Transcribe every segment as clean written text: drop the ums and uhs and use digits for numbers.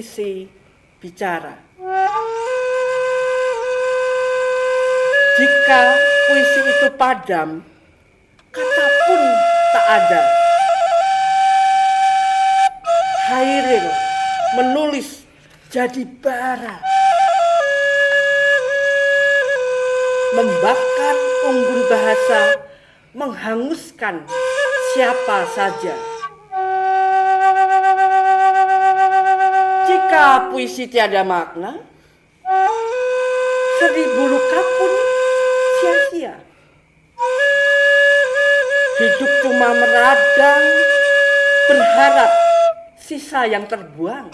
puisi bicara. Jika puisi itu padam, kata pun tak ada. Hairil menulis jadi bara, membakar unggun bahasa, menghanguskan siapa saja. Jika puisi tiada makna, 1000 luka pun sia-sia. Hidup cuma meradang, berharap sisa yang terbuang.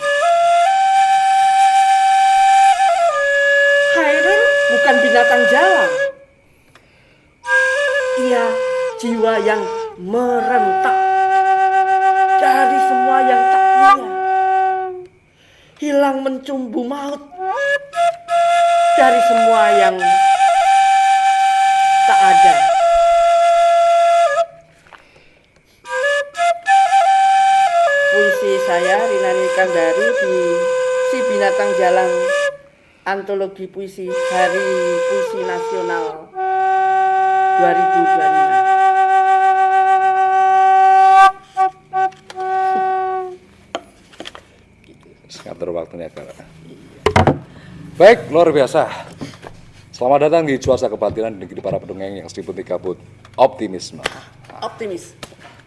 Hairil bukan binatang jalan. Ia jiwa yang merentak dari semua yang tak punya. Hilang mencumbu maut dari semua yang tak ada. Puisi saya Rina Nikandari di Si Binatang Jalan, Antologi Puisi Hari Puisi Nasional 2025. Ngatur waktunya Kak. Baik, luar biasa. Selamat datang di Cuaca Kebatinan Negeri Para Pendongeng yang seliputi kabut optimisme. Optimis.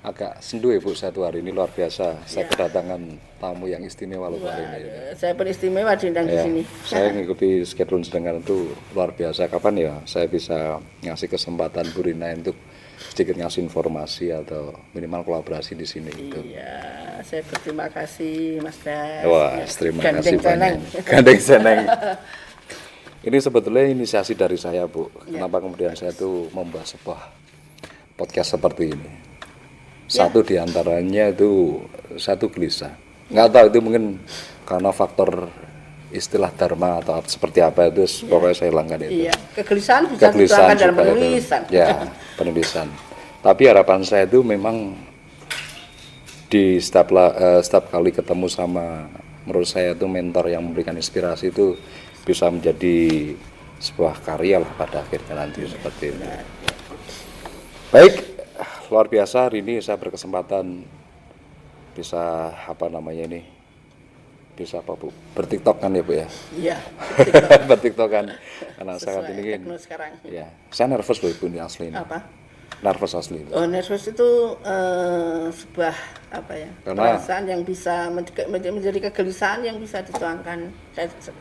Agak sendu ya Bu, satu hari ini luar biasa. Saya kedatangan tamu yang istimewa loh hari ini. Saya beristimewa diundang di sini. Saya ngikuti schedule sedangkan itu luar biasa. Kapan ya saya bisa ngasih kesempatan Bu Rina untuk sedikit ngasih informasi atau minimal kolaborasi di sini gitu. Iya, saya berterima kasih Mas Das. Wah, terima kasih Gandeng seneng. banyak. Gandeng seneng. Ini sebetulnya inisiasi dari saya Bu. Kenapa kemudian saya tuh membuat sebuah podcast seperti ini. Satu diantaranya itu satu gelisah. Nggak tahu itu mungkin karena faktor istilah dharma atau seperti apa itu, pokoknya saya hilangkan itu. Iya, kegelisahan bisa dituangkan dalam juga penulisan. itu. Ya, penulisan. Tapi harapan saya itu memang di setiap kali ketemu sama, menurut saya itu mentor yang memberikan inspirasi itu bisa menjadi sebuah karya lah pada akhirnya nanti seperti itu. Baik, luar biasa hari ini saya berkesempatan bisa bisa apa Bu? Bertiktok kan ya Bu ya? Iya. Bertiktok kan karena sangat ini kan. Sekarang. Ya, saya nervous loh Ibu ini asli ini. Apa? Nervous asli. Oh, nervous itu sebuah perasaan yang bisa menjadi kegelisahan yang bisa dituangkan.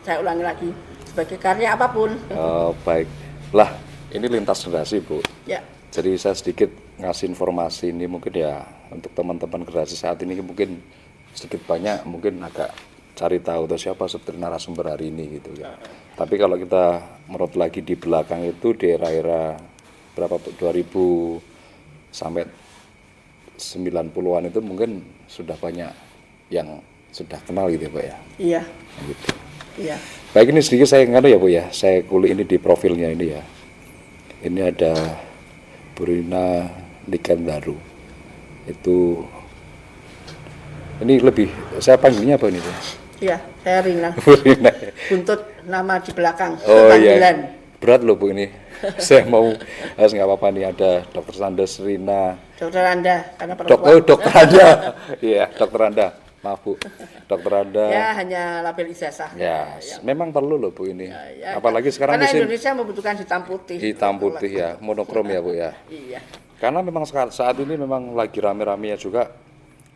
Saya ulangi lagi sebagai karya apapun. Oh, baik. Lah, ini lintas generasi Bu. Ya. Jadi saya sedikit ngasih informasi ini mungkin ya untuk teman-teman generasi saat ini mungkin sedikit banyak mungkin agak cari tahu atau siapa seperti narasumber hari ini gitu ya. Tapi kalau kita merut lagi di belakang itu di era-era berapa 2000 sampai 90-an itu mungkin sudah banyak yang sudah kenal gitu ya Pak ya. Iya. Gitu. Iya. Baik, ini sedikit saya ingat ya Bu ya. Saya kulik ini di profilnya ini ya. Ini ada Bu Rina Nikandari. Itu ini lebih saya panggilnya apa ini Bu? Iya, saya Rina. Buntut nama di belakang. Oh panggilan. iya. Berat loh Bu ini. Saya mau harus nggak apa-apa nih ada Dr. Sandes Rina. Dokter Anda karena perempuan. Dokter Anda. Iya, Dokter Anda. Maaf Bu. Dokter Anda. Ya, hanya label ijazah. Ya, memang perlu loh Bu ini. Ya, apalagi sekarang karena musim Indonesia membutuhkan hitam putih. hitam putih ya, monokrom ya Bu ya. Iya. Karena memang saat ini memang lagi rame-ramenya juga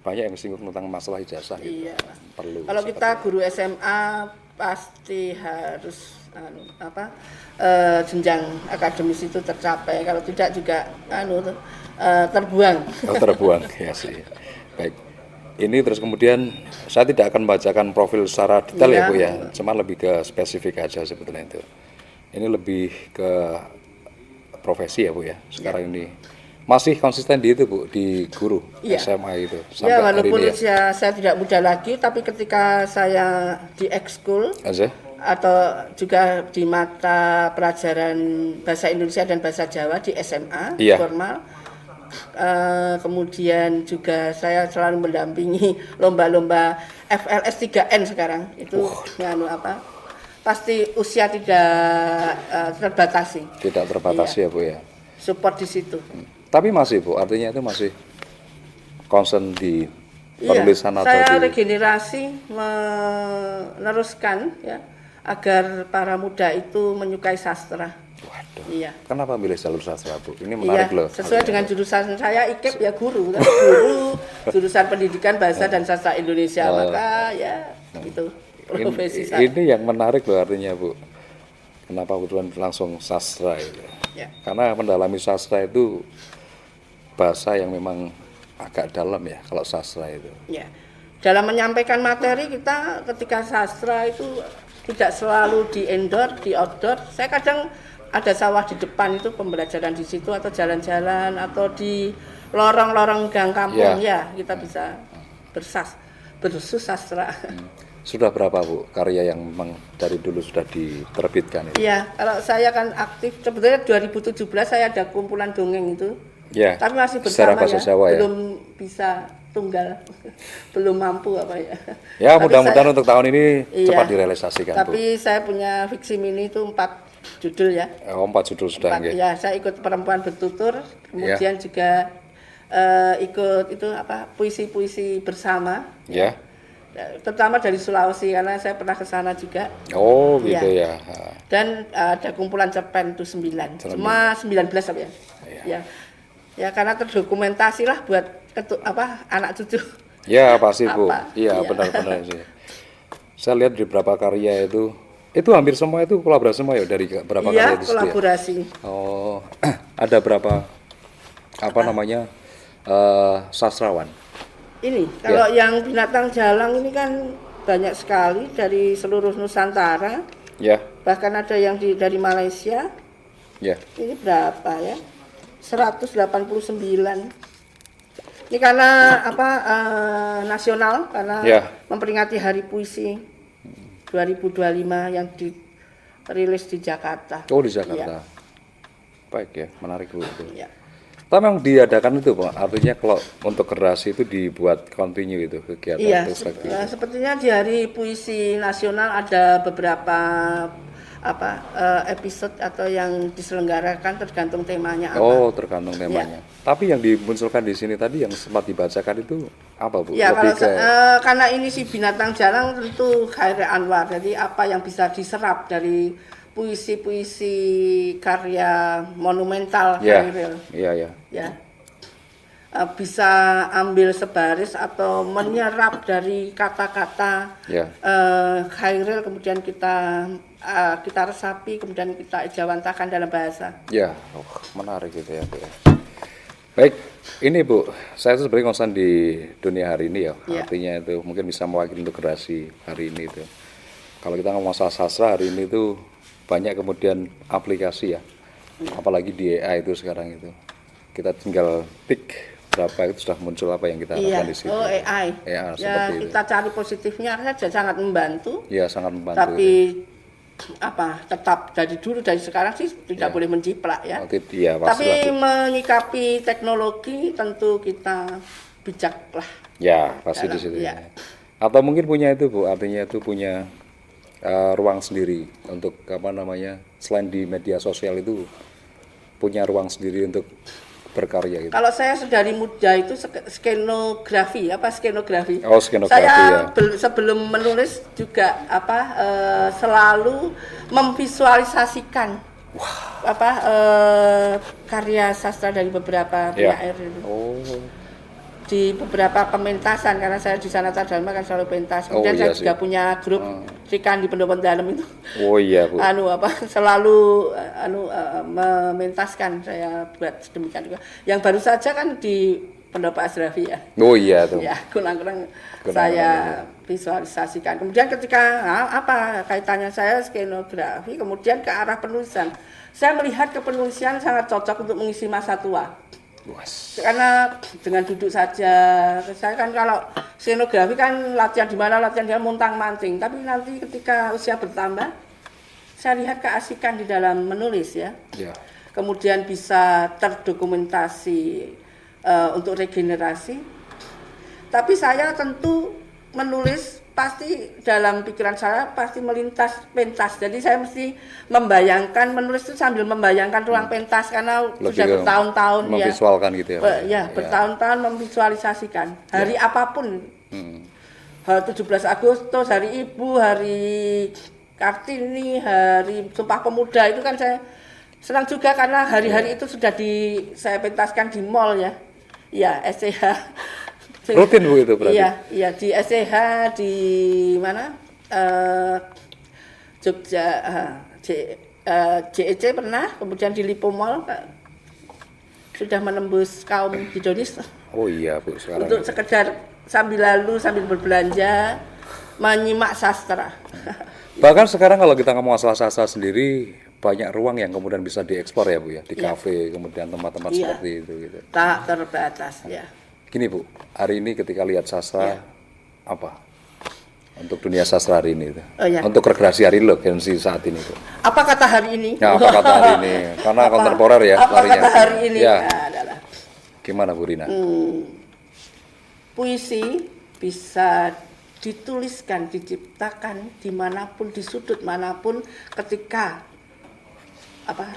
banyak yang singgung tentang masalah ijazah gitu. Iya. Perlu. Kalau kita guru SMA pasti harus jenjang akademis itu tercapai. Kalau tidak juga terbuang. Oh, terbuang ya sih. Baik. Ini terus kemudian saya tidak akan membacakan profil secara detail ya Bu ya. Cuma lebih ke spesifik aja sebetulnya itu. Ini lebih ke profesi ya Bu ya. Sekarang ini masih konsisten di itu Bu, di guru SMA itu sampai ya, walaupun hari ini usia saya tidak muda lagi, tapi ketika saya di ekskul atau juga di mata pelajaran bahasa Indonesia dan bahasa Jawa di SMA formal, Kemudian juga saya selalu mendampingi lomba-lomba FLS 3N sekarang. Itu pasti usia tidak terbatasi. Tidak terbatasi ya Bu ya. Support di situ. Tapi masih Bu, artinya itu masih concern di penulisan atau saya di regenerasi meneruskan ya agar para muda itu menyukai sastra. Waduh. Iya. Kenapa milih jalur sastra Bu? Ini menarik loh. Sesuai dengan jurusan saya IKIP ya guru, guru jurusan Pendidikan Bahasa dan Sastra Indonesia, maka ya itu profesi saya. Ini yang menarik loh artinya Bu. Kenapa kebetulan langsung sastra itu? Ya. Karena mendalami sastra itu bahasa yang memang agak dalam ya kalau sastra itu. Ya. Dalam menyampaikan materi kita ketika sastra itu tidak selalu di indoor, di outdoor. Saya kadang ada sawah di depan itu pembelajaran di situ atau jalan-jalan atau di lorong-lorong gang kampung ya kita bisa bersus sastra. Sudah berapa Bu karya yang memang dari dulu sudah diterbitkan itu? Iya, kalau saya kan aktif sebetulnya 2017 saya ada kumpulan dongeng itu. Ya. Tapi masih Secara bersama bahasa Jawa ya. Belum bisa tunggal, belum mampu apa ya. Ya mudah-mudahan untuk tahun ini cepat direalisasikan tapi Bu. saya punya fiksi mini itu 4 judul ya. 4 judul sudah nggih. Ya, saya ikut Perempuan Bertutur, kemudian juga ikut itu puisi-puisi bersama. Ya. Terutama dari Sulawesi karena saya pernah ke sana juga. Oh, gitu ya. Dan ada kumpulan cerpen itu 9. Cuma 19 apa ya? Ya. Ya karena terdokumentasi lah buat anak cucu. Ya, pasti Bu. Iya, benar-benar sih. Saya lihat di beberapa karya itu hampir semua itu kolaborasi semua ya dari berapa karya itu. Iya, kolaborasi. Oh, ada berapa sastrawan? Ini kalau yang Binatang Jalang ini kan banyak sekali dari seluruh Nusantara. Ya. Bahkan ada yang dari Malaysia. Ya. Ini berapa ya? 189. Ini karena nasional karena memperingati Hari Puisi 2025 yang dirilis di Jakarta. Oh, di Jakarta. Ya. Baik ya, menarik Bu itu. Ya. Tapi memang diadakan itu Pak, artinya kalau untuk generasi itu dibuat continue itu kegiatan. Iya, sepertinya di Hari Puisi Nasional ada beberapa episode atau yang diselenggarakan tergantung temanya apa. Oh, tergantung temanya. Ya. Tapi yang dimunculkan di sini tadi yang sempat dibacakan itu apa Bu? Ya, karena ini si Binatang Jalang tentu Khairil Anwar, jadi apa yang bisa diserap dari puisi-puisi karya monumental Khairil. Iya. Ya. Bisa ambil sebaris atau menyerap dari kata-kata Khairil kemudian kita resapi kemudian kita ejawantakan dalam bahasa. Ya, menarik gitu ya Bu. Baik, ini Bu, saya itu sebenarnya konsen di dunia hari ini ya. Artinya itu mungkin bisa mewakili untuk generasi hari ini itu. Kalau kita ngomong masalah sastra hari ini itu banyak kemudian aplikasi ya, apalagi di AI itu sekarang itu kita tinggal tik berapa itu sudah muncul apa yang kita harapkan di situ. Oh, AI. Ya, kita cari positifnya saja sangat membantu. Ya, sangat membantu. Tapi tetap dari sekarang sih tidak boleh menciplak ya. Iya, tapi menyikapi teknologi tentu kita bijak lah. Ya, pasti di situ. Ya. Atau mungkin punya itu Bu, artinya itu punya ruang sendiri untuk selain di media sosial itu punya ruang sendiri untuk berkarya gitu. Kalau saya sedari muda itu skenografi. Oh, skenografi. Saya sebelum menulis juga selalu memvisualisasikan karya sastra dari beberapa penyair itu. Di beberapa pementasan karena saya di Sanata Dharma kan selalu pentas. Kemudian saya juga punya grup Trikan di Pendopo Dalam itu. Oh iya Bu. Selalu mementaskan saya buat sedemikian juga. Yang baru saja kan di Pendopo Asrafi ya. Oh iya tuh. Ya, kurang-kurang saya visualisasikan. Kemudian ketika kaitannya saya skenografi, kemudian ke arah penulisan. Saya melihat kepenulisan sangat cocok untuk mengisi masa tua. Karena dengan duduk saja, saya kan kalau skenografi kan latihan di mana montang manting, tapi nanti ketika usia bertambah, saya lihat keasikan di dalam menulis ya. Kemudian bisa terdokumentasi untuk regenerasi. Tapi saya tentu menulis pasti dalam pikiran saya pasti melintas pentas. Jadi saya mesti membayangkan, menulis itu sambil membayangkan ruang pentas karena Lebih sudah bertahun-tahun ya. memvisualkan gitu ya. Ya, bertahun-tahun memvisualisasikan hari apapun. 17 Agustus, Hari Ibu, Hari Kartini, Hari Sumpah Pemuda itu kan saya senang juga karena hari-hari itu sudah saya pentaskan di mall ya. Ya, SCH. Rutin Bu itu berarti? Iya, di SCH di mana? Jogja, JEC pernah, kemudian di Lipo Mall sudah menembus kaum hedonis. Oh iya Bu, sekarang Untuk sekedar sambil lalu, sambil berbelanja, menyimak sastra. Bahkan sekarang kalau kita ngomong masalah sastra sendiri, banyak ruang yang kemudian bisa diekspor ya Bu ya, di kafe, kemudian tempat-tempat seperti itu gitu. Tak terbatas ya. Gini Bu, hari ini ketika lihat sastra, apa untuk dunia sastra hari ini itu? Untuk rekreasi hari ini loh, Gen Z saat ini Bu. Apa kata hari ini? Ya, apa kata hari ini? Karena kontemporer ya apa larinya. kata hari ini? Ya. Adalah Gimana Bu Rina? puisi bisa dituliskan, diciptakan dimanapun, di sudut manapun, ketika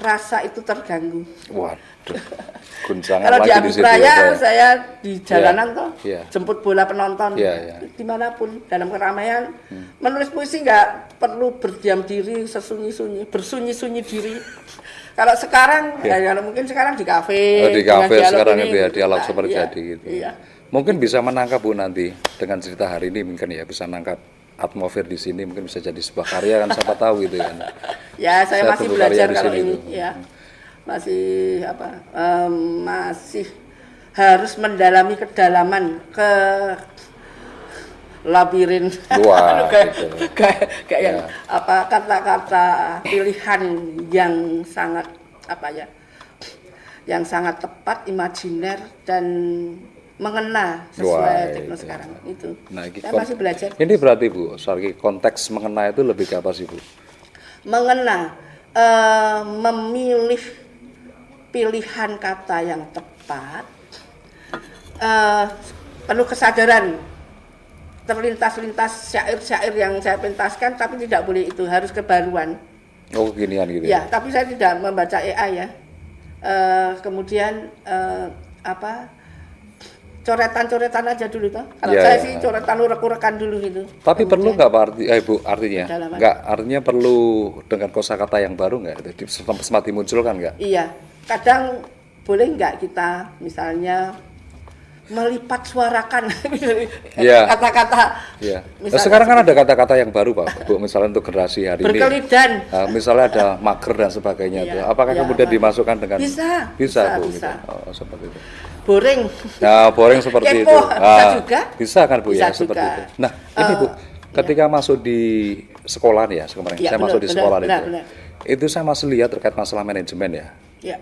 rasa itu terganggu. Waduh, guncangan Kalau di lagi di situ Abipraya ya. saya di jalanan toh, Iya. jemput bola penonton, dimanapun dalam keramaian, menulis puisi nggak perlu berdiam diri, bersunyi-sunyi diri. Kalau sekarang, kalau mungkin sekarang di kafe. Di kafe sekarang ini, itu ya dialog seperti tadi gitu. Iya. Mungkin bisa menangkap Bu nanti dengan cerita hari ini, mungkin ya bisa menangkap atmosfer di sini, mungkin bisa jadi sebuah karya kan, siapa tahu gitu kan. Ya, saya masih tunggu belajar karya di kalau sini ini tuh. ya. Masih masih harus mendalami kedalaman ke labirin. Wah, kayak kata-kata pilihan yang sangat yang sangat tepat, imajiner dan mengena sesuai tekno sekarang itu. Nah, saya masih belajar. Ini berarti Bu, sorry, konteks mengena itu lebih ke apa sih Bu? Mengena, memilih pilihan kata yang tepat, penuh kesadaran, terlintas-lintas syair-syair yang saya pentaskan, tapi tidak boleh itu, harus kebaruan. Oh, ginian gitu ya? Tapi saya tidak membaca AI ya. Kemudian coretan-coretan aja dulu toh. Kalau saya sih coretan urek-urekan dulu gitu. Tapi perlu nggak Pak Bu artinya? Kedalaman. Nggak, artinya perlu dengan kosakata yang baru nggak? Itu sempat dimunculkan nggak? Iya, kadang boleh nggak kita misalnya melipat suarakan kata-kata. Iya. Sekarang kan ada kata-kata yang baru Pak Bu, misalnya untuk generasi hari berkelidan. ini. Misalnya ada mager dan sebagainya itu. Apakah kemudian dimasukkan dengan bisa Bu? Gitu. Oh, seperti itu. Boring. Nah, boring seperti Kepo, itu. bisa juga. Bisa kan Bu bisa ya seperti juga. itu. Nah, ini Bu, ketika masuk di sekolah nih ya, kemarin saya masuk di sekolah itu. Itu saya masih lihat terkait masalah manajemen ya.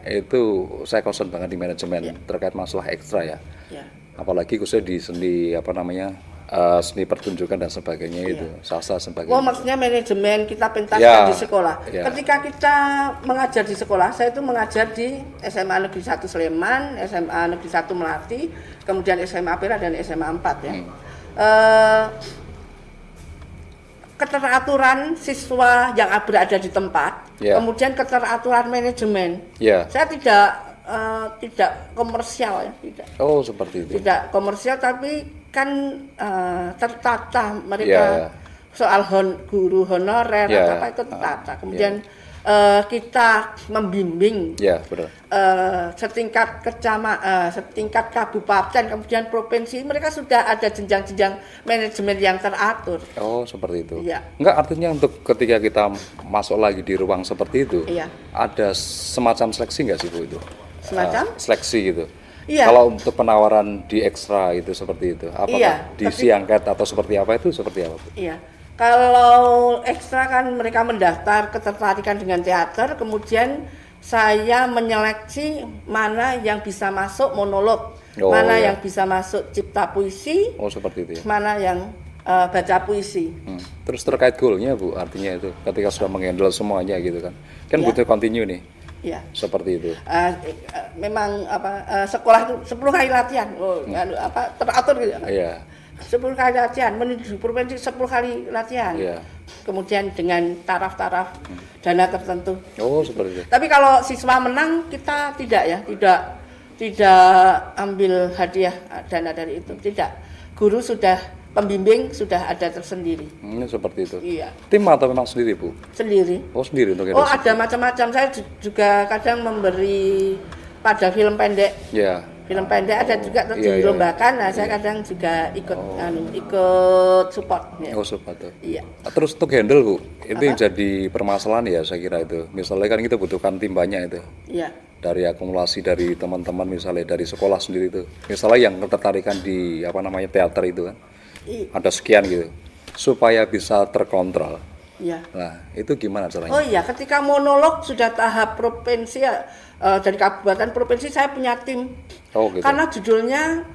Itu saya concern banget di manajemen terkait masalah ekstra ya. Apalagi khususnya di seni seni pertunjukan dan sebagainya itu, sastra sebagainya. Oh, maksudnya manajemen kita pentaskan di sekolah. Ketika kita mengajar di sekolah, saya itu mengajar di SMA Negeri 1 Sleman, SMA Negeri 1 Melati, kemudian SMA Ampera dan SMA 4 ya. Keteraturan siswa yang berada di tempat, kemudian keteraturan manajemen. Saya tidak komersial ya, tidak. Oh, seperti itu. Tidak komersial, tapi kan tertata mereka soal guru honorer atau apa itu tertata. Kemudian kita membimbing setingkat setingkat kabupaten, kemudian provinsi, mereka sudah ada jenjang-jenjang manajemen yang teratur. Oh, seperti itu. Enggak, artinya untuk ketika kita masuk lagi di ruang seperti itu, ada semacam seleksi nggak sih Bu itu? Semacam seleksi gitu. Kalau untuk penawaran di ekstra itu seperti itu, apakah diisi angket atau seperti apa itu seperti apa? Kalau ekstra kan mereka mendaftar ketertarikan dengan teater, kemudian saya menyeleksi mana yang bisa masuk monolog, mana yang bisa masuk cipta puisi, seperti itu ya. Mana yang baca puisi. Terus terkait goalnya Bu, artinya itu ketika sudah menghandle semuanya gitu kan butuh continue nih. Iya. Seperti itu. Memang sekolah itu 10 kali latihan. Teratur gitu. Iya. 10 kali latihan, menuju provinsi 10 kali latihan. Iya. Kemudian dengan taraf-taraf dana tertentu. Oh, seperti itu. Tapi kalau siswa menang kita tidak ya, tidak ambil hadiah dana dari itu, tidak. Guru sudah, pembimbing sudah ada tersendiri. Ini seperti itu. Iya. Tim atau memang sendiri, Bu? Sendiri. Oh, sendiri untuk Oh, ada macam-macam. Saya juga kadang memberi pada film pendek. Ya. Film pendek ada juga dilombakan. Nah, saya kadang juga ikut ikut support. Ya. Oh, support. Iya. Terus untuk handle, Bu, itu yang jadi permasalahan ya saya kira itu. Misalnya kan kita butuhkan tim banyak itu. Iya. Dari akumulasi dari teman-teman misalnya dari sekolah sendiri itu. Misalnya yang ketertarikan di teater itu kan. Ada sekian gitu. Supaya bisa terkontrol. Iya. Nah, itu gimana caranya? Oh iya, ketika monolog sudah tahap provinsi dari kabupaten provinsi saya punya tim. Oh, gitu. Karena judulnya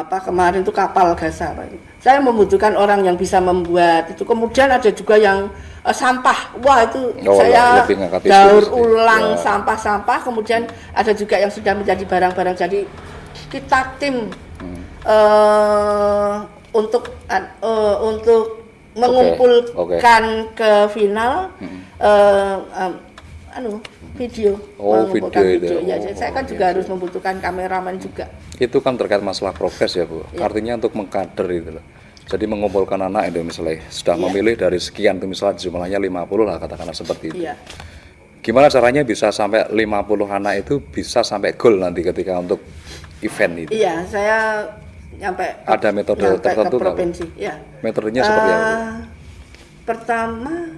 kemarin itu kapal gasa. Saya membutuhkan orang yang bisa membuat itu. Kemudian ada juga yang sampah. Wah, itu saya daur ulang sampah-sampah. Kemudian ada juga yang sudah menjadi barang-barang. Jadi kita tim untuk mengumpulkan ke final video. Video. Ya, saya kan juga harus membutuhkan kameramen juga. Itu kan terkait masalah progres ya, Bu. Ya. Artinya untuk mengkader itu loh. Jadi mengumpulkan anak itu misalnya sudah memilih dari sekian itu misalnya jumlahnya 50 lah katakanlah seperti itu. Ya. Gimana caranya bisa sampai 50 anak itu bisa sampai goal nanti ketika untuk event itu? Iya, saya ada metode tertentu ke provinsi. Ya. Metodenya seperti apa? Pertama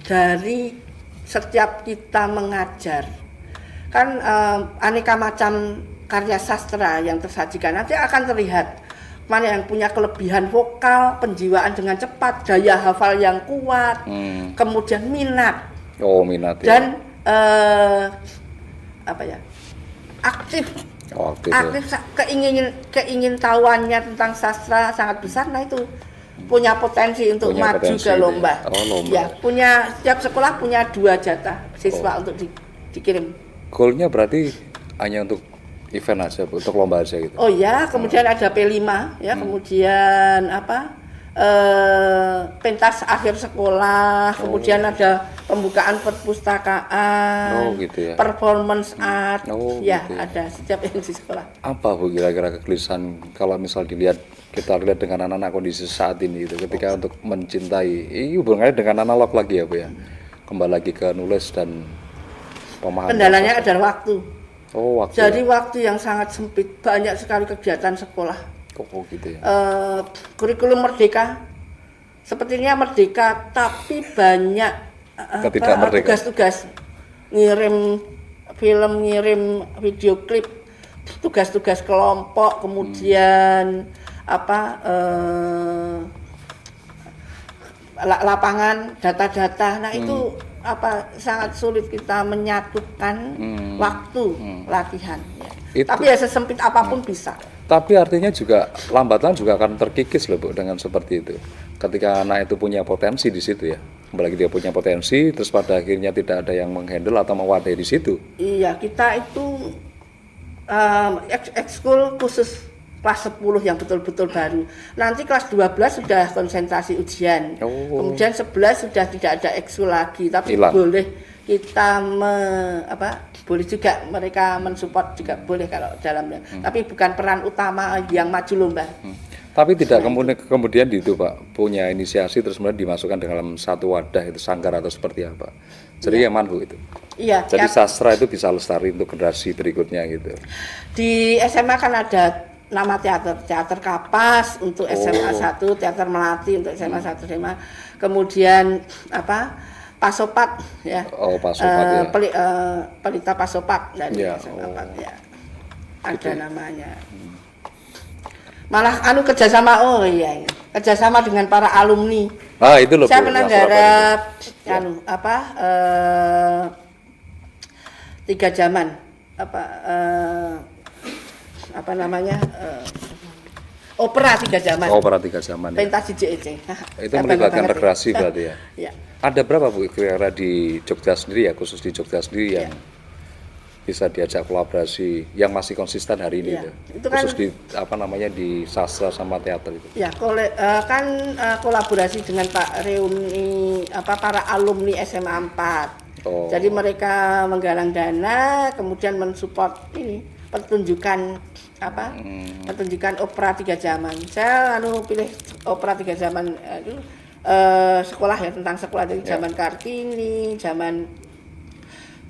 dari setiap kita mengajar kan aneka macam karya sastra yang tersajikan nanti akan terlihat mana yang punya kelebihan vokal, penjiwaan dengan cepat, daya hafal yang kuat, kemudian minat. Oh, minat ya. Dan aktif. Aktif keingin tahuannya tentang sastra sangat besar. Nah itu punya potensi untuk maju ke lomba. Lomba. Ya, setiap sekolah punya 2 jatah siswa untuk dikirim. Goalnya berarti hanya untuk event aja, Bu, untuk lomba aja gitu. Oh ya, kemudian ada P5 ya, kemudian pentas akhir sekolah, kemudian ada pembukaan perpustakaan, performance art, ada setiap yang di sekolah. Apa, Bu, kira-kira kegelisahan kalau misal kita lihat dengan anak-anak kondisi saat ini itu ketika untuk mencintai, hubungannya dengan analog lagi ya, Bu ya, kembali lagi ke nulis dan pemahaman. Kendalanya adalah waktu. Waktu. Jadi waktu yang sangat sempit, banyak sekali kegiatan sekolah. Gitu ya. Kurikulum merdeka, sepertinya merdeka, tapi banyak tugas-tugas, ngirim film, ngirim video klip, tugas-tugas kelompok, kemudian lapangan, data-data. Nah itu sangat sulit kita menyatukan waktu latihan. Ya. Tapi ya sesempit apapun bisa. Tapi artinya juga lambat-lambat juga akan terkikis loh, Bu, dengan seperti itu. Ketika anak itu punya potensi di situ ya, apalagi dia punya potensi, terus pada akhirnya tidak ada yang menghandle atau mewadahi di situ. Iya, kita itu ekskul khusus kelas 10 yang betul-betul baru. Nanti kelas 12 sudah konsentrasi ujian. Kemudian 11 sudah tidak ada ekskul lagi, tapi boleh kita boleh juga mereka mensupport juga boleh kalau dalamnya. Tapi bukan peran utama yang maju lomba. Tapi tidak kemudian itu, Pak, punya inisiasi terus kemudian dimasukkan dalam satu wadah itu sanggar atau seperti apa. Jadi yang mana, Bu, itu? Iya. Jadi sastra itu bisa lestari untuk generasi berikutnya gitu. Di SMA kan ada nama teater Kapas untuk SMA 1, teater Melati untuk SMA 1 SMA. Kemudian Pasopat ya. Pasopat ya. Pelita Pasopat dari SMA 4 ya. Ada gitu. namanya. Malah kerjasama kerjasama dengan para alumni. Itu loh. Saya pernah garap 3 zaman opera 3 zaman. Opera 3 zaman. Pentas JEC. Itu melibatkan rekreasi berarti ya. Ya. Ada berapa Bu kira-kira di Jogja sendiri ya, khusus di Jogja sendiri yang bisa diajak kolaborasi yang masih konsisten hari ini Iya, itu? itu kan- Khusus di apa namanya di sastra sama teater itu. Ya, kolaborasi dengan Pak Reuni para alumni SMA 4. Oh. Jadi mereka menggalang dana, kemudian mensupport ini pertunjukan pertunjukan opera 3 zaman. Saya pilih opera 3 zaman itu sekolah ya, tentang sekolah dari zaman Kartini, zaman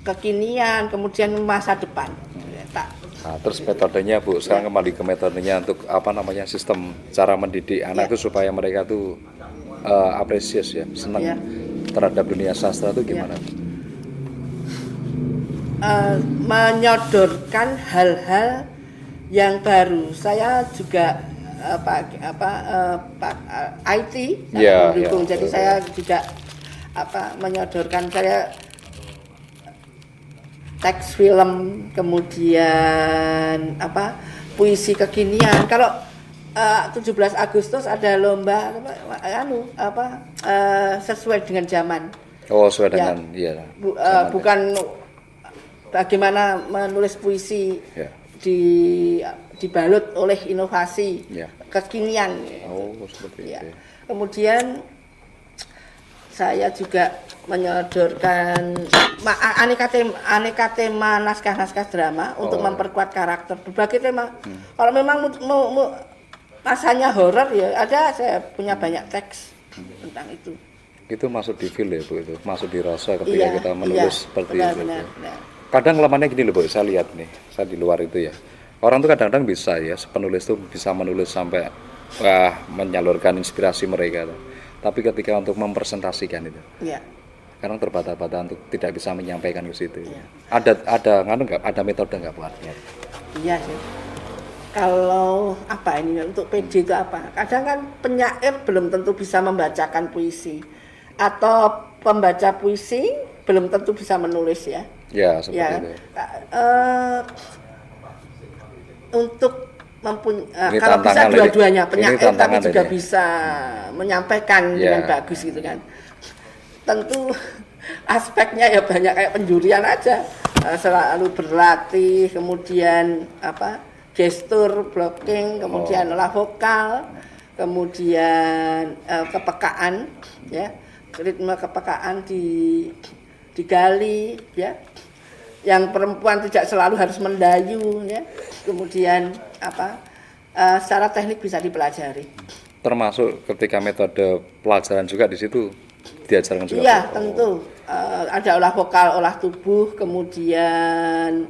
kekinian, kemudian masa depan. Nah, terus metodenya Bu, sekarang kembali ke metodenya untuk apa namanya sistem cara mendidik anak itu supaya mereka tuh apresiasi ya, senang terhadap dunia sastra itu gimana? Menyodorkan hal-hal yang baru. Saya juga IT mendukung. Jadi saya juga menyodorkan saya teks film, kemudian puisi kekinian. Kalau 17 Agustus ada lomba sesuai dengan zaman. Oh, sesuai dengan bukan bagaimana menulis puisi dibalut oleh inovasi kekinian. Oh, seperti itu. Kemudian saya juga menyodorkan aneka tema naskah-naskah drama untuk memperkuat karakter berbagai tema. Kalau memang masanya horor ya ada, saya punya banyak teks tentang itu. Itu masuk di feel ya Bu, itu masuk di rasa ketika kita menulis seperti itu. Benar. Kadang kelemahannya gini loh Bu, saya lihat nih, saya di luar itu ya. Orang tuh kadang-kadang bisa ya, penulis tuh bisa menulis sampai menyalurkan inspirasi mereka. Tapi ketika untuk mempresentasikan itu, kadang terbata-bata untuk tidak bisa menyampaikan ke situ. Ada metode nggak Bu artinya? Iya sih. Kalau untuk PD itu apa? Kadang kan penyair belum tentu bisa membacakan puisi, atau pembaca puisi belum tentu bisa menulis ya. Ya seperti itu. Untuk kalau bisa dua-duanya, penyair tapi juga bisa menyampaikan dengan bagus gitu kan. Tentu aspeknya ya banyak kayak penjurian aja, selalu berlatih, kemudian gestur, blocking, kemudian olah vokal, kemudian kepekaan ya, ritme kepekaan digali ya. Yang perempuan tidak selalu harus mendayu ya. Kemudian secara teknik bisa dipelajari. Termasuk ketika metode pelajaran juga di situ diajarkan juga. Iya, tentu. Ada olah vokal, olah tubuh, kemudian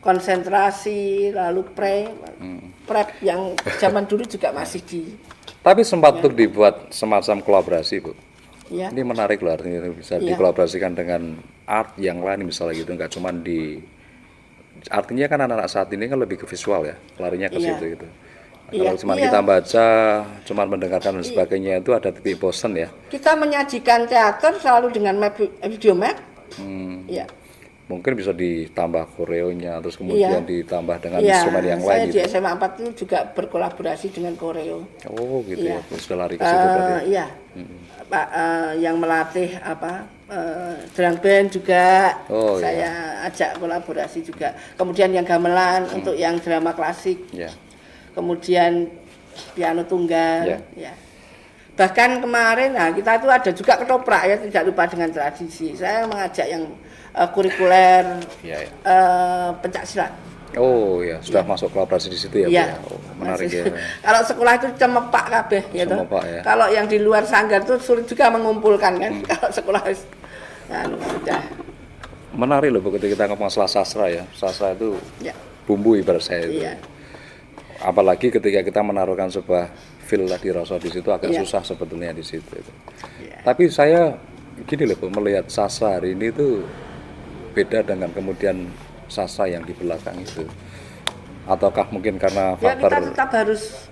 konsentrasi, lalu prep yang zaman dulu juga masih di. Tapi sempat untuk dibuat semacam kolaborasi Bu. Ya. Ini menarik loh, artinya bisa dikolaborasikan dengan art yang lain misalnya gitu, nggak cuma artinya kan anak-anak saat ini kan lebih ke visual ya, larinya ke situ gitu. Kalau cuma kita baca, cuma mendengarkan dan sebagainya itu ada titik bosan ya. Kita menyajikan teater selalu dengan video map. Ya. Mungkin bisa ditambah koreonya, terus kemudian ditambah dengan instrumen yang lain. Saya di SMA 4 itu juga berkolaborasi dengan koreo. Oh gitu ya, sudah lari ke situ berarti. Iya. Yang melatih drum band juga saya ajak kolaborasi juga. Kemudian yang gamelan untuk yang drama klasik. Kemudian piano tunggal. Bahkan kemarin kita itu ada juga ketoprak ya, tidak lupa dengan tradisi. Saya mengajak yang kurikuler pencaksilat. Oh ya, sudah masuk kolaborasi di situ ya, Bu. Oh, menarik ya. Kalau sekolah itu cemepak kabeh gitu. Ya. Kalau yang di luar sanggar itu sulit juga mengumpulkan kan. Kalau sekolah sudah. Menarik loh Bu ketika kita ngomong masalah sastra ya. Sastra itu bumbu ibarat saya itu. Apalagi ketika kita menaruhkan sebuah feel tadi rasa di situ agak susah sebetulnya di situ itu. Tapi saya gini loh Bu, melihat sastra hari ini itu beda dengan kemudian sastra yang di belakang itu, ataukah mungkin karena faktor kita tetap harus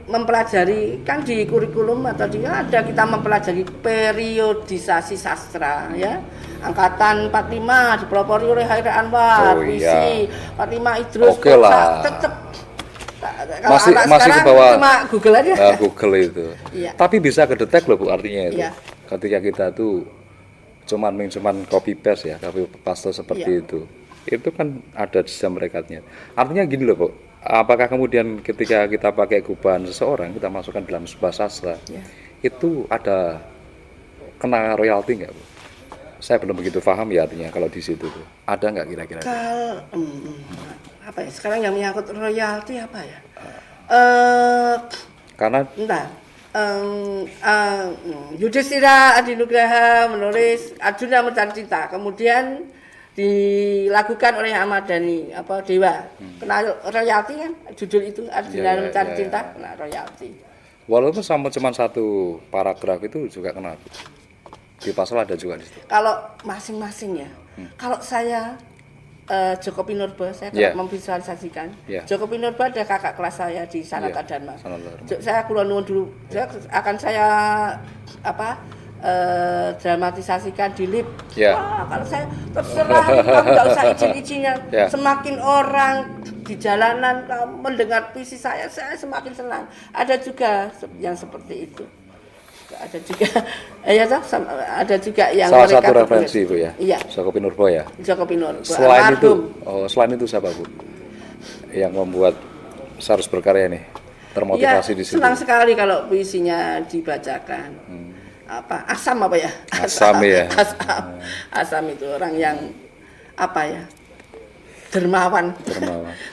mempelajari kan di kurikulum atau ada kita mempelajari periodisasi sastra ya, angkatan 45 dipelopori oleh Hairil Anwar, puisi Fatimah Idrus, tetap masih ke bawah cuma Google aja. Google itu. Tapi bisa kedetek loh Bu artinya itu. ketika kita tuh cuman copy paste ya, copy paste seperti itu kan ada jam rekatnya. Artinya gini loh Bu, apakah kemudian ketika kita pakai gubahan seseorang kita masukkan dalam sebuah sastra, itu ada kena royalti nggak Bu? Saya belum begitu paham ya artinya kalau di situ tuh ada nggak kira-kira? Apa ya sekarang yang menyangkut royalti apa ya? Karena Entah. Yudhistira Adinugraha menulis Arjuna Mencari Cinta, kemudian dilakukan oleh Ahmad Dhani apa Dewa, kena royalti kan judul itu Arjuna Mencari Cinta, kena royalti. Walaupun sama cuma satu paragraf itu juga kena. Di pasal ada juga di situ. Kalau masing-masing ya, kalau saya Joko Pinurba, saya memvisualisasikan. Joko Pinurba ada kakak kelas saya di Sanata Dharma. Saya kula nuwun dulu, saya dramatisasikan di lip. Kalau saya terserah, kamu nggak usah izin-izinnya. Semakin orang di jalanan mendengar puisi saya semakin senang. Ada juga yang seperti itu. Ada juga ada juga yang salah satu referensi Bu ya. Iya. Joko Pinurba ya. Joko Pinurba. Selain itu siapa Bu? Yang membuat saya harus berkarya nih, termotivasi di situ. Senang sekali kalau puisinya dibacakan. Asam apa ya? Asam ya. Asam itu orang yang dermawan.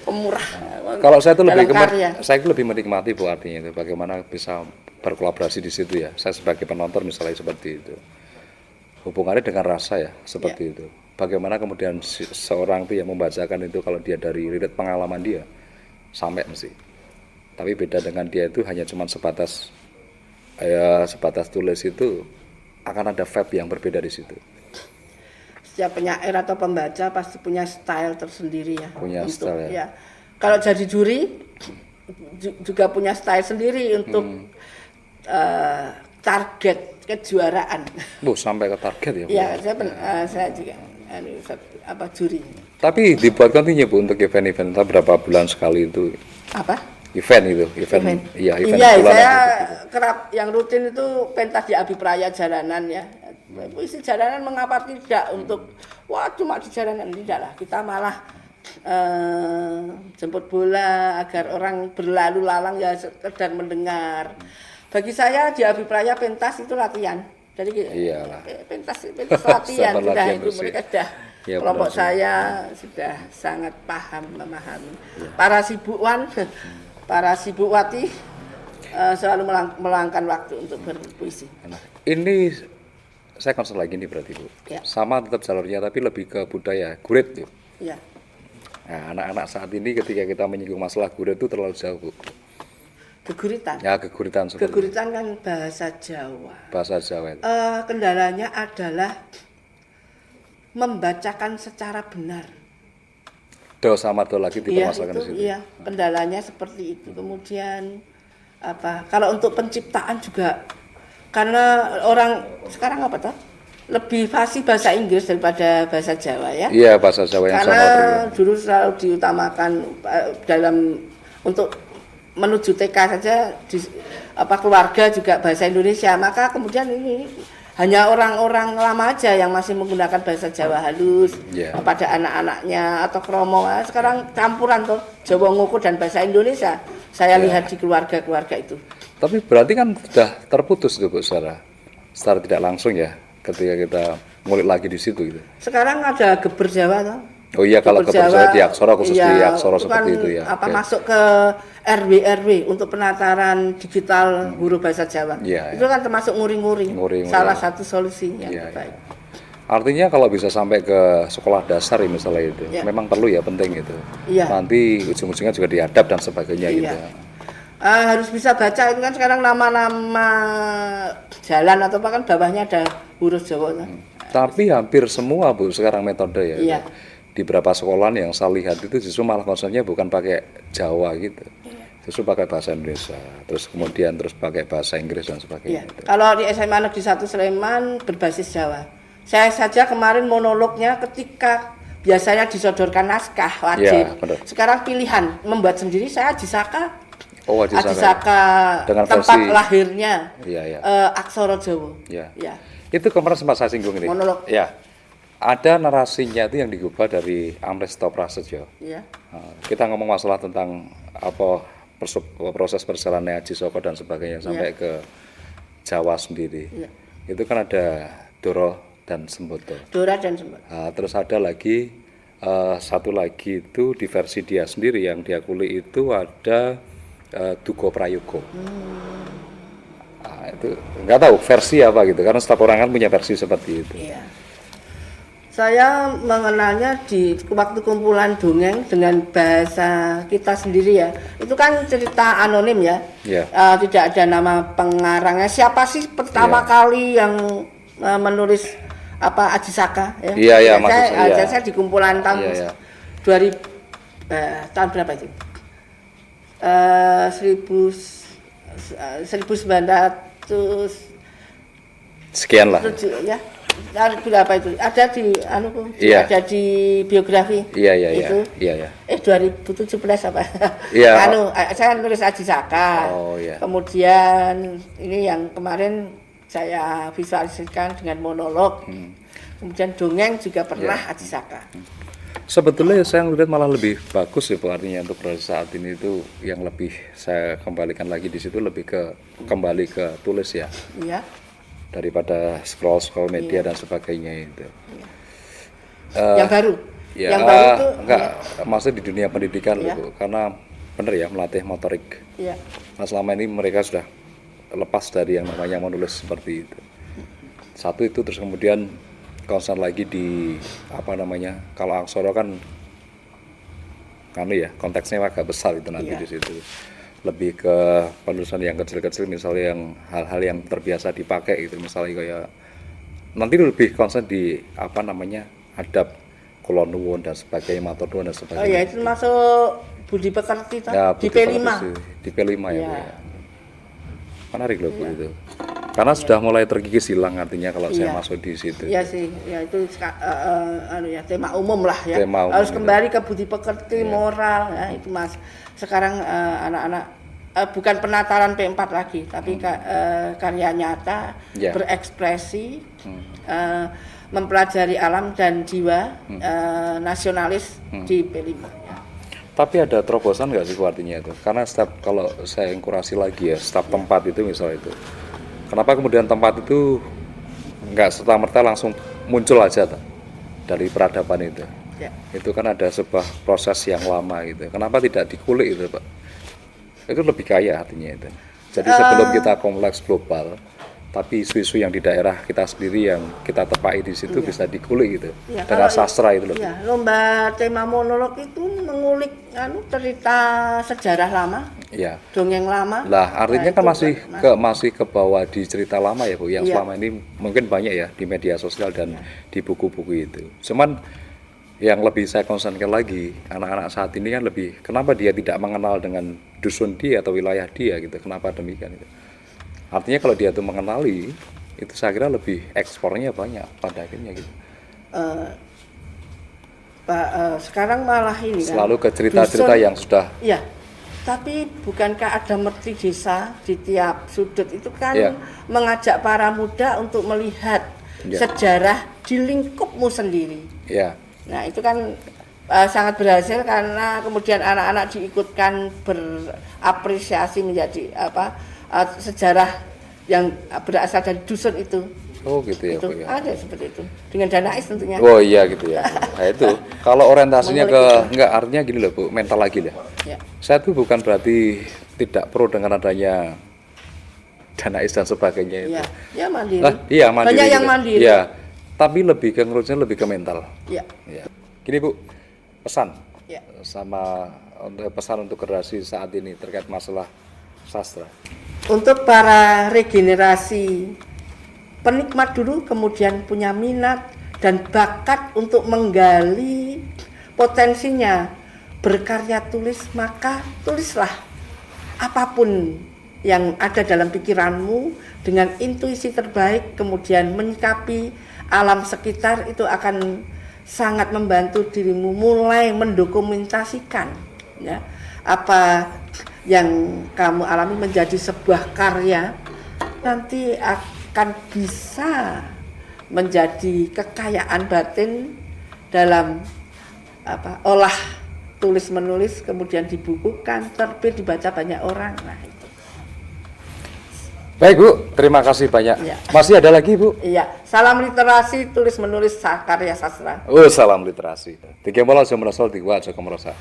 Pemurah. Kalau saya tuh lebih menikmati Bu artinya itu bagaimana bisa berkolaborasi di situ ya. Saya sebagai penonton misalnya seperti itu. Hubungannya dengan rasa ya, seperti itu. Bagaimana kemudian seorang itu yang membacakan itu kalau dia dari riwayat pengalaman dia sampai mesti. Tapi beda dengan dia itu hanya cuma sebatas tulis itu, akan ada vibe yang berbeda di situ. Setiap penyair atau pembaca pasti punya style tersendiri ya. Punya style ya. Kalau jadi juri juga punya style sendiri untuk target kejuaraan. Sampai ke target ya? Iya, saya juga juri. Tapi dibuat kontinya Bu untuk event-event berapa bulan sekali itu? Apa? Event. Iya, saya kerap yang rutin itu pentas di Abipraya jalanan ya. Puisi jalanan mengapa tidak untuk cuma di jalanan, tidak lah. Kita malah jemput bola agar orang berlalu lalang ya sekedar mendengar. Bagi saya di Abipraya pentas itu latihan. Jadi pentas latihan sudah itu mereka sudah kelompok saya sudah sangat memahami. Para sibukwati selalu meluangkan waktu untuk berpuisi. Ini saya konsen lagi nih berarti Bu. Sama tetap jalurnya tapi lebih ke budaya gurit tuh. Iya. Nah, anak-anak saat ini ketika kita menyinggung masalah gurit itu terlalu jauh Bu. Geguritan. Ya, geguritan seperti Geguritan kan bahasa Jawa. Bahasa Jawa itu. Kendalanya adalah membacakan secara benar. Do sama do lagi dipermasalahkan di situ. Iya, kendalanya seperti itu. Kemudian kalau untuk penciptaan juga karena orang sekarang lebih fasih bahasa Inggris daripada bahasa Jawa ya. Iya, bahasa Jawa yang karena dulu selalu diutamakan untuk menuju TK saja keluarga juga bahasa Indonesia, maka kemudian ini hanya orang-orang lama aja yang masih menggunakan bahasa Jawa halus pada anak-anaknya atau kromo. Sekarang campuran tuh Jawa Ngoko dan bahasa Indonesia. Saya lihat di keluarga-keluarga itu. Tapi berarti kan sudah terputus tuh Bu secara tidak langsung ya ketika kita ngulik lagi di situ gitu. Sekarang ada geber Jawa toh. Oh iya, kalau geber Jawa di aksara khusus di aksara seperti itu ya. Masuk ke RW untuk penataran digital huruf bahasa Jawa. Itu kan termasuk nguring-nguring. Salah satu solusinya. Baik. Artinya kalau bisa sampai ke sekolah dasar misalnya itu, memang perlu ya, penting itu. Nanti ujung-ujungnya juga diadap dan sebagainya gitu. Harus bisa baca itu kan sekarang nama-nama jalan atau apa kan bawahnya ada huruf Jawa. Tapi hampir semua Bu sekarang metode ya. Di beberapa sekolah yang saya lihat itu justru malah konsepnya bukan pakai Jawa gitu, justru pakai bahasa Indonesia, terus kemudian pakai bahasa Inggris dan sebagainya. Kalau di SMA Negeri 1 Sleman berbasis Jawa. Saya saja kemarin monolognya ketika biasanya disodorkan naskah wajib. Sekarang pilihan membuat sendiri, saya disaka Oh, Adi Saka dengan tempat versi lahirnya iya. Aksara Jawa. Ya. Ya. Itu kemarin sempat saya singgung ini. Monolog. Ya. Ada narasinya itu yang digubah dari Amresto Prasetyo. Ya. Kita ngomong masalah tentang apa proses perjalanan Aji Saka dan sebagainya sampai ke Jawa sendiri. Ya. Itu kan ada Doro dan Sembodo. Dora dan Sembodo. Terus ada lagi satu lagi itu di versi dia sendiri yang dia kulik itu ada Dugo Prayogo. Itu nggak tahu versi apa gitu karena setiap orang kan punya versi seperti itu. Iya. Saya mengenalnya di waktu kumpulan dongeng dengan bahasa kita sendiri ya. Itu kan cerita anonim ya. Iya. Tidak ada nama pengarangnya. Siapa sih pertama kali yang menulis apa Aji Saka ya? Iya, maksud saya di kumpulan tahun 2000 tahun berapa itu? 1900 sekian lah. Ya. Berapa itu? Ada di ada di biografi. Iya. Itu. Iya. 2017 apa? Iya. Saya nulis Aji Saka. Oh, iya. Kemudian ini yang kemarin saya visualisasikan dengan monolog. Kemudian dongeng juga pernah Aji Saka. Sebetulnya saya melihat malah lebih bagus ya artinya untuk proses saat ini itu yang lebih saya kembalikan lagi di situ lebih ke kembali ke tulis ya. Iya. Daripada scroll media dan sebagainya itu. Yang baru. Ya, yang baru itu enggak maksud di dunia pendidikan ya. loh, karena benar ya melatih motorik. Iya. Nah, selama ini mereka sudah lepas dari yang namanya menulis seperti itu. Satu itu terus kemudian konsen lagi di apa namanya kalau aksara kan ya konteksnya agak besar itu nanti di situ lebih ke penulisan yang kecil-kecil misalnya yang hal-hal yang terbiasa dipakai gitu misalnya kayak nanti lebih konsen di apa namanya adab kulon nuwun dan sebagainya matur nuwun dan sebagainya. Oh ya itu masuk budi pekerti ya, di P5. Di P5 ya. Ya. Menarik loh Bu itu. Karena sudah mulai terkikis hilang artinya kalau saya masuk di situ. Iya sih, ya itu tema umum lah ya. Tema umum harus kembali ke budi pekerti, moral ya itu Mas. Sekarang anak-anak bukan penataran P4 lagi, tapi karya nyata, berekspresi, mempelajari alam dan jiwa nasionalis di P5 ya. Tapi ada terobosan nggak sih artinya itu? Karena setiap kalau saya kurasi lagi ya, setiap tempat itu misalnya itu. Kenapa kemudian tempat itu nggak serta-merta langsung muncul aja dari peradaban itu? Ya. Itu kan ada sebuah proses yang lama gitu. Kenapa tidak dikulik itu Pak? Itu lebih kaya artinya itu. Jadi sebelum kita kompleks global, tapi isu-isu yang di daerah kita sendiri yang kita tepai di situ bisa dikulik gitu. Ya, dengan sastra itu loh. Ya, lomba tema monolog itu mengulik cerita sejarah lama. Iya. Dongeng lama. Lah, artinya kan masih ke bawah di cerita lama ya, Bu, yang selama ini mungkin banyak ya di media sosial dan di buku-buku itu. Cuman yang lebih saya konsenkan lagi, anak-anak saat ini kan lebih kenapa dia tidak mengenal dengan dusun dia atau wilayah dia gitu. Kenapa demikian itu? Artinya kalau dia tuh mengenali, itu saya kira lebih ekspornya banyak pada akhirnya gitu. Sekarang malah ini selalu ke cerita-cerita yang sudah. Iya. Tapi bukankah ada merti desa di tiap sudut itu kan mengajak para muda untuk melihat sejarah di lingkupmu sendiri. Iya. Nah itu kan sangat berhasil karena kemudian anak-anak diikutkan berapresiasi menjadi sejarah yang berasal dari dusun itu. Oh gitu ya, itu Bu, ya. Ada seperti itu dengan Danais tentunya. Oh iya gitu ya. Nah itu kalau orientasinya enggak artinya gini loh Bu, mental lagi lah. Ya. Saya tuh bukan berarti tidak pro dengan adanya Danais dan sebagainya itu. Ya mandiri. Iya mandiri. Banyak gitu. Yang mandiri. Iya. Tapi lebih ke ngurusnya lebih ke mental. Iya. Ya. Gini Bu, pesan sama pesan untuk generasi saat ini terkait masalah sastra. Untuk para regenerasi penikmat dulu kemudian punya minat dan bakat untuk menggali potensinya berkarya tulis, maka tulislah apapun yang ada dalam pikiranmu dengan intuisi terbaik, kemudian menyikapi alam sekitar itu akan sangat membantu dirimu mulai mendokumentasikan ya apa yang kamu alami menjadi sebuah karya, nanti akan bisa menjadi kekayaan batin dalam olah tulis menulis, kemudian dibukukan, terbit, dibaca banyak orang. Nah, itu. Baik Bu, terima kasih banyak. Ya. Masih ada lagi Bu? Iya, salam literasi, tulis menulis karya sastra. Oh, salam literasi. Tiga malam saya merasa tiga aja kamu rasa.